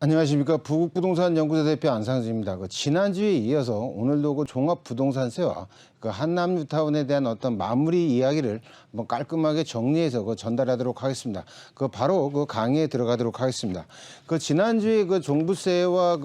안녕하십니까. 부국부동산연구소 대표 안상수입니다. 지난주에 이어서 오늘도 종합부동산세와 한남뉴타운에 대한 어떤 마무리 이야기를 한번 깔끔하게 정리해서 전달하도록 하겠습니다. 바로 강의에 들어가도록 하겠습니다. 지난주에 종부세와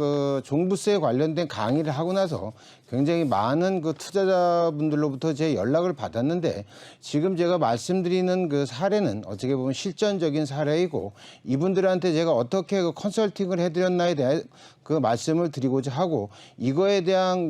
종부세에 관련된 강의를 하고 나서 굉장히 많은 투자자분들로부터 제 연락을 받았는데, 지금 제가 말씀드리는 사례는 어떻게 보면 실전적인 사례이고, 이분들한테 제가 어떻게 컨설팅을 해드렸나에 대한 말씀을 드리고자 하고, 이거에 대한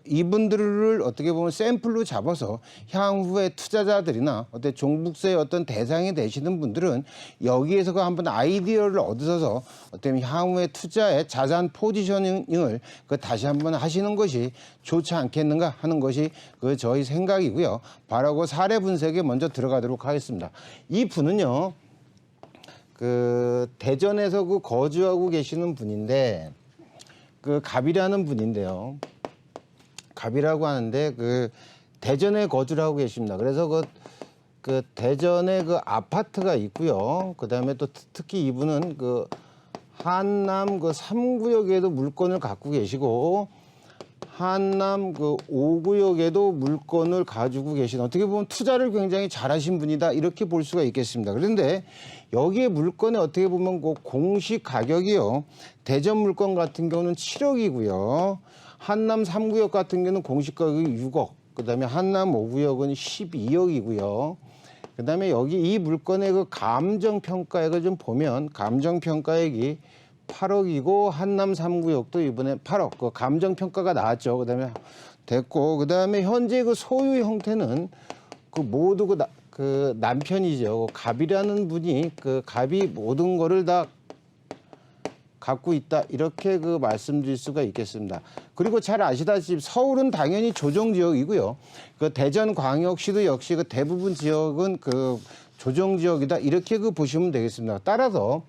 이분들을 어떻게 보면 샘플로 잡아서 향후에 투자자들이나 어떤 종부세의 어떤 대상이 되시는 분들은 여기에서 한번 아이디어를 얻으셔서 어떤 향후에 투자의 자산 포지셔닝을 다시 한번 하시는 것이 좋지 않겠는가 하는 것이 저희 생각이고요. 바로 사례 분석에 먼저 들어가도록 하겠습니다. 이 분은요, 대전에서 거주하고 계시는 분인데, 갑이라는 분인데요. 갑이라고 하는데 대전에 거주를 하고 계십니다. 그래서 대전에 아파트가 있고요. 그다음에 또 특히 이분은 한남 3구역에도 물건을 갖고 계시고, 한남 5구역에도 물건을 가지고 계신, 어떻게 보면 투자를 굉장히 잘하신 분이다, 이렇게 볼 수가 있겠습니다. 그런데 여기에 물건에 어떻게 보면 공시 가격이요, 대전 물건 같은 경우는 7억이고요. 한남 3구역 같은 경우는 공시 가격이 6억, 그다음에 한남 5구역은 12억이고요. 그다음에 여기 이 물건의 감정평가액을 좀 보면 감정평가액이 8억이고, 한남 3구역도 이번에 8억, 감정평가가 나왔죠. 그다음에 됐고, 그다음에 현재 소유 형태는 모두 남편이죠. 갑이라는 분이 갑이 모든 거를 다 갖고 있다, 이렇게 말씀드릴 수가 있겠습니다. 그리고 잘 아시다시피 서울은 당연히 조정지역이고요. 대전광역시도 역시 대부분 지역은 조정지역이다, 이렇게 보시면 되겠습니다. 따라서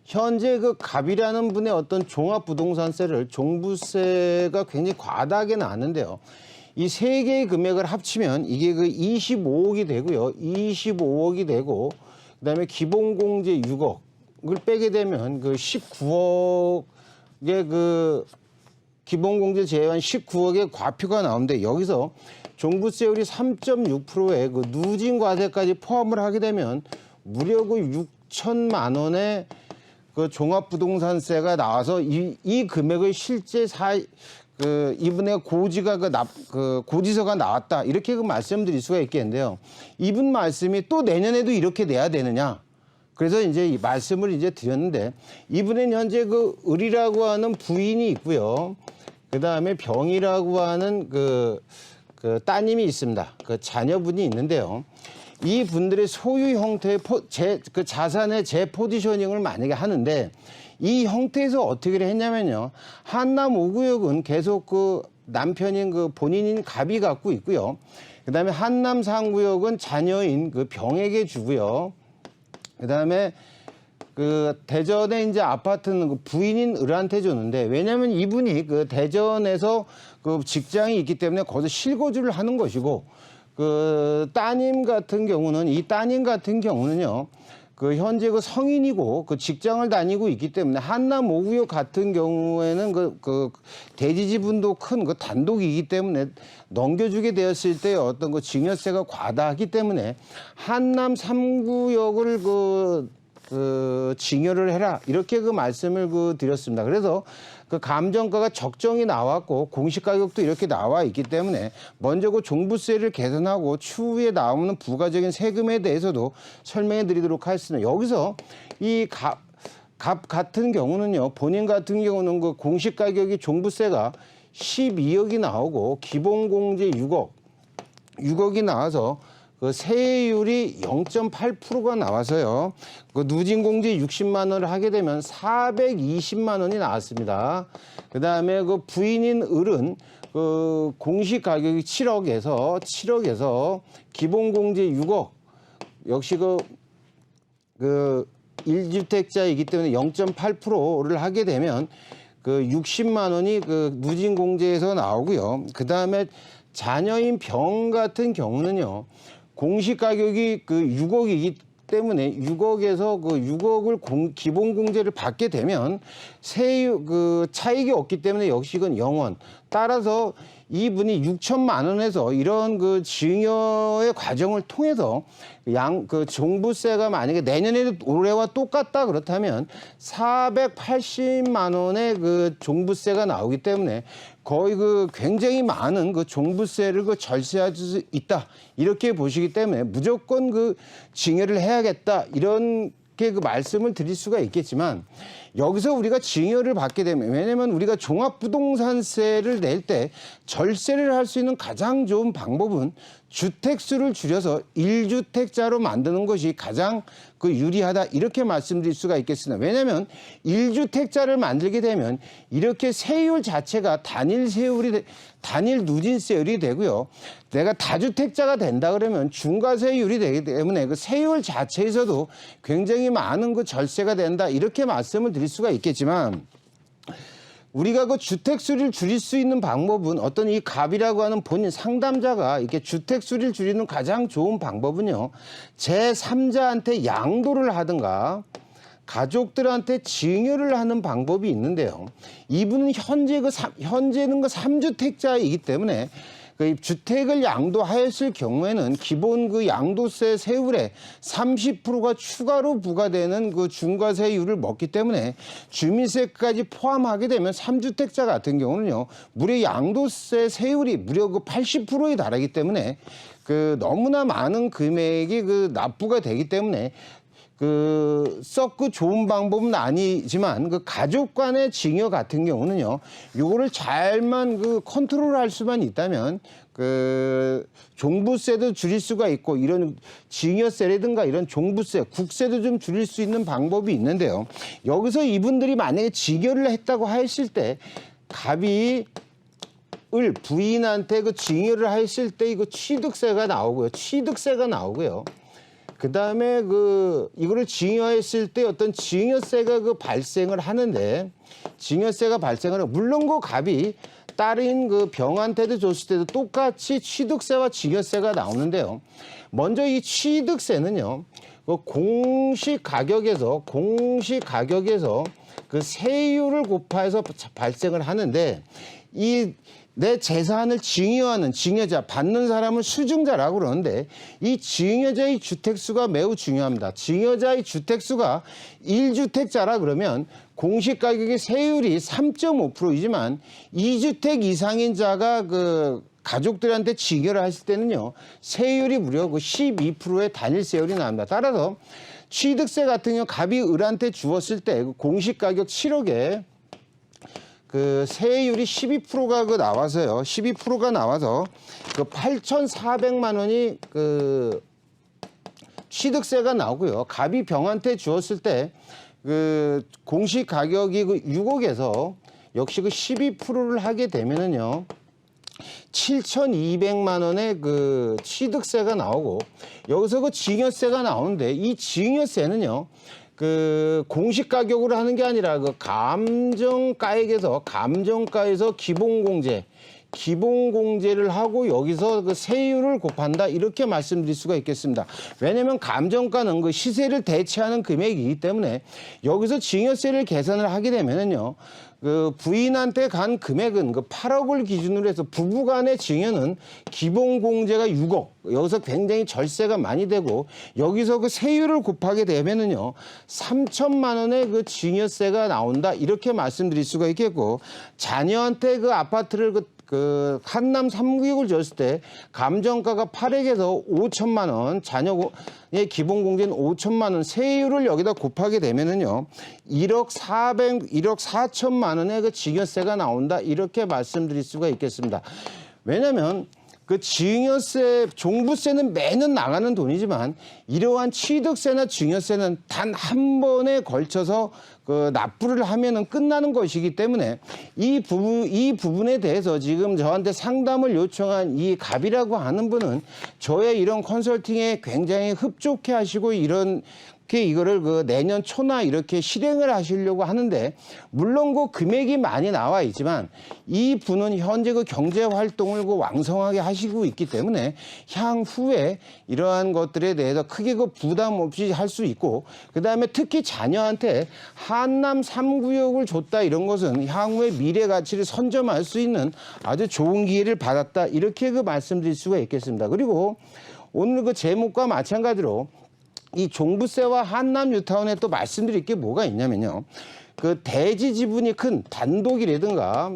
현재 갑이라는 분의 어떤 종합부동산세를, 종부세가 굉장히 과다하게 나왔는데요. 이 세 개의 금액을 합치면 이게 25억이 되고요. 25억이 되고, 그다음에 기본공제 6억을 빼게 되면 19억의 기본공제 제외한 19억의 과표가 나오는데, 여기서 종부세율이 3.6%에 누진과세까지 포함을 하게 되면 무려 6천만 원의 종합부동산세가 나와서 이 금액의 실제 이분의 고지서가 나왔다, 이렇게 말씀드릴 수가 있겠는데요. 이분 말씀이 또 내년에도 이렇게 내야 되느냐? 그래서 이제 이 말씀을 이제 드렸는데, 이분은 현재 을이라고 하는 부인이 있고요. 그 다음에 병이라고 하는 따님이 있습니다. 자녀분이 있는데요. 이 분들의 소유 형태의 자산의 재포지셔닝을 만약에 하는데, 이 형태에서 어떻게 했냐면요. 한남 5구역은 계속 남편인 본인인 갑이 갖고 있고요. 그 다음에 한남 3구역은 자녀인 병에게 주고요. 그 다음에 대전에 이제 아파트는 부인인 을한테 줬는데, 왜냐면 이분이 대전에서 직장이 있기 때문에 거기서 실거주를 하는 것이고, 따님 같은 경우는요, 현재 성인이고 직장을 다니고 있기 때문에 한남 5구역 같은 경우에는 대지 지분도 큰 단독이기 때문에 넘겨주게 되었을 때 어떤 증여세가 과다하기 때문에 한남 3구역을 증여를 해라, 이렇게 말씀을 드렸습니다. 그래서 감정가가 적정히 나왔고 공시가격도 이렇게 나와 있기 때문에 먼저 종부세를 개선하고 추후에 나오는 부가적인 세금에 대해서도 설명해 드리도록 하겠습니다. 여기서 이 갑 같은 경우는요, 본인 같은 경우는 공시가격이 종부세가 12억이 나오고 기본공제 6억이 나와서 세율이 0.8%가 나와서요, 누진공제 60만 원을 하게 되면 420만 원이 나왔습니다. 그 다음에 부인인 을은 공시가격이 7억에서 기본공제 6억, 역시 1주택자이기 때문에 0.8%를 하게 되면 60만 원이 누진공제에서 나오고요. 그 다음에 자녀인 병 같은 경우는요, 공시가격이 6억이기 때문에 6억에서 그 6억을 기본공제를 받게 되면 그 차익이 없기 때문에 역시 이건 0원. 따라서 이분이 6천만 원에서 이런 그 증여의 과정을 통해서 그 종부세가 만약에 내년에도 올해와 똑같다 그렇다면 480만 원의 그 종부세가 나오기 때문에 거의 그 굉장히 많은 그 종부세를 그 절세할 수 있다. 이렇게 보시기 때문에 무조건 그 증여를 해야겠다. 이런 그 말씀을 드릴 수가 있겠지만 여기서 우리가 증여를 받게 되면 왜냐하면 우리가 종합부동산세를 낼 때 절세를 할 수 있는 가장 좋은 방법은 주택수를 줄여서 1주택자로 만드는 것이 가장 그 유리하다 이렇게 말씀드릴 수가 있겠습니다. 왜냐하면 1주택자를 만들게 되면 이렇게 세율 자체가 단일 누진세율이 되고요. 내가 다주택자가 된다 그러면 중과세율이 되기 때문에 그 세율 자체에서도 굉장히 많은 그 절세가 된다 이렇게 말씀을 드릴 수가 있겠지만 우리가 그 주택수를 줄일 수 있는 방법은 어떤 이 갑이라고 하는 본인 상담자가 이렇게 주택수를 줄이는 가장 좋은 방법은요. 제3자한테 양도를 하든가 가족들한테 증여를 하는 방법이 있는데요. 이분은 현재는 그 3주택자이기 때문에 그 주택을 양도하였을 경우에는 기본 그 양도세 세율에 30%가 추가로 부과되는 그 중과세율을 먹기 때문에 주민세까지 포함하게 되면 3주택자 같은 경우는요, 무려 양도세 세율이 무려 그 80%에 달하기 때문에 그 너무나 많은 금액이 그 납부가 되기 때문에 썩 좋은 방법은 아니지만 그 가족 간의 증여 같은 경우는요, 요거를 잘만 컨트롤할 수만 있다면 종부세도 줄일 수가 있고 이런 증여세라든가 이런 종부세, 국세도 좀 줄일 수 있는 방법이 있는데요. 여기서 이분들이 만약에 증여를 했다고 했을 때 갑이 부인한테 증여를 했을 때 이거 취득세가 나오고요. 그 다음에 이거를 증여했을 때 어떤 증여세가 발생을 하는데, 물론 그 갑이 딸인 병한테도 줬을 때도 똑같이 취득세와 증여세가 나오는데요. 먼저 이 취득세는요, 공시 가격에서 그 세율을 곱해서 발생을 하는데, 내 재산을 증여하는 증여자, 받는 사람을 수증자라고 그러는데 이 증여자의 주택수가 매우 중요합니다. 증여자의 주택수가 1주택자라 그러면 공시가격의 세율이 3.5%이지만 2주택 이상인 자가 가족들한테 증여를 했을 때는요, 세율이 무려 12%의 단일세율이 나옵니다. 따라서 취득세 같은 경우 갑이 을한테 주었을 때 공시가격 7억에 세율이 12%가 나와서요. 12%가 나와서 8,400만 원이 취득세가 나오고요. 갑이 병한테 주었을 때 공시 가격이 6억에서 역시 12%를 하게 되면은요. 7,200만 원의 취득세가 나오고 여기서 증여세가 나오는데 이 증여세는요. 공시가격으로 하는 게 아니라 감정가액에서 기본공제를 하고 여기서 세율을 곱한다 이렇게 말씀드릴 수가 있겠습니다. 왜냐하면 감정가는 시세를 대체하는 금액이기 때문에 여기서 증여세를 계산을 하게 되면은요. 부인한테 간 금액은 8억을 기준으로 해서 부부간의 증여는 기본공제가 6억. 여기서 굉장히 절세가 많이 되고 여기서 세율을 곱하게 되면은요 3천만 원의 증여세가 나온다 이렇게 말씀드릴 수가 있겠고, 자녀한테 아파트를 한남 3구역을 줬을 때 감정가가 8억에서 5천만 원, 자녀의 기본공제는 5천만 원, 세율을 여기다 곱하게 되면은요 1억 4천만 원의 증여세가 나온다 이렇게 말씀드릴 수가 있겠습니다. 왜냐하면 증여세, 종부세는 매년 나가는 돈이지만 이러한 취득세나 증여세는 단 한 번에 걸쳐서 납부를 하면은 끝나는 것이기 때문에 이 부분에 대해서 지금 저한테 상담을 요청한 이 갑이라고 하는 분은 저의 이런 컨설팅에 굉장히 흡족해 하시고 이런 이거를 그 내년 초나 이렇게 실행을 하시려고 하는데, 물론 그 금액이 많이 나와 있지만 이 분은 현재 그 경제 활동을 그 왕성하게 하시고 있기 때문에 향후에 이러한 것들에 대해서 크게 그 부담 없이 할 수 있고, 그다음에 특히 자녀한테 한남 3구역을 줬다, 이런 것은 향후의 미래 가치를 선점할 수 있는 아주 좋은 기회를 받았다, 이렇게 그 말씀드릴 수가 있겠습니다. 그리고 오늘 그 제목과 마찬가지로 이 종부세와 한남 뉴타운에 또 말씀드릴 게 뭐가 있냐면요. 그 대지 지분이 큰 단독이라든가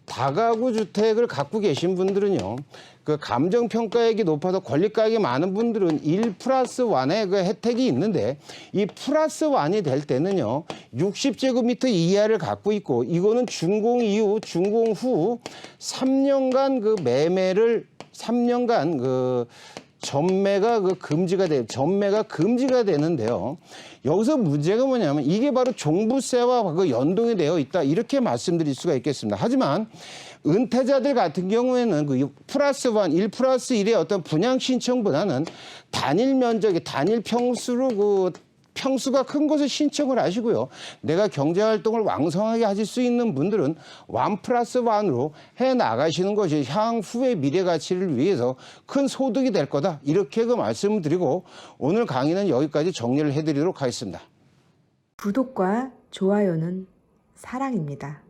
다가구 주택을 갖고 계신 분들은요, 그 감정평가액이 높아서 권리가액이 많은 분들은 1+1의 그 혜택이 있는데, 이 +1이 될 때는요, 60제곱미터 이하를 갖고 있고, 이거는 준공 이후, 준공 후 3년간 그 매매를, 3년간 그 전매가 금지가 되는데요. 여기서 문제가 뭐냐면 이게 바로 종부세와 그 연동이 되어 있다, 이렇게 말씀드릴 수가 있겠습니다. 하지만 은퇴자들 같은 경우에는 그 +1, 1+1의 어떤 분양 신청보다는 단일 면적의 단일 평수로 평수가 큰 곳을 신청을 하시고요. 내가 경제활동을 왕성하게 하실 수 있는 분들은 1+1으로 해 나가시는 것이 향후의 미래 가치를 위해서 큰 소득이 될 거다, 이렇게 그 말씀을 드리고 오늘 강의는 여기까지 정리를 해드리도록 하겠습니다. 구독과 좋아요는 사랑입니다.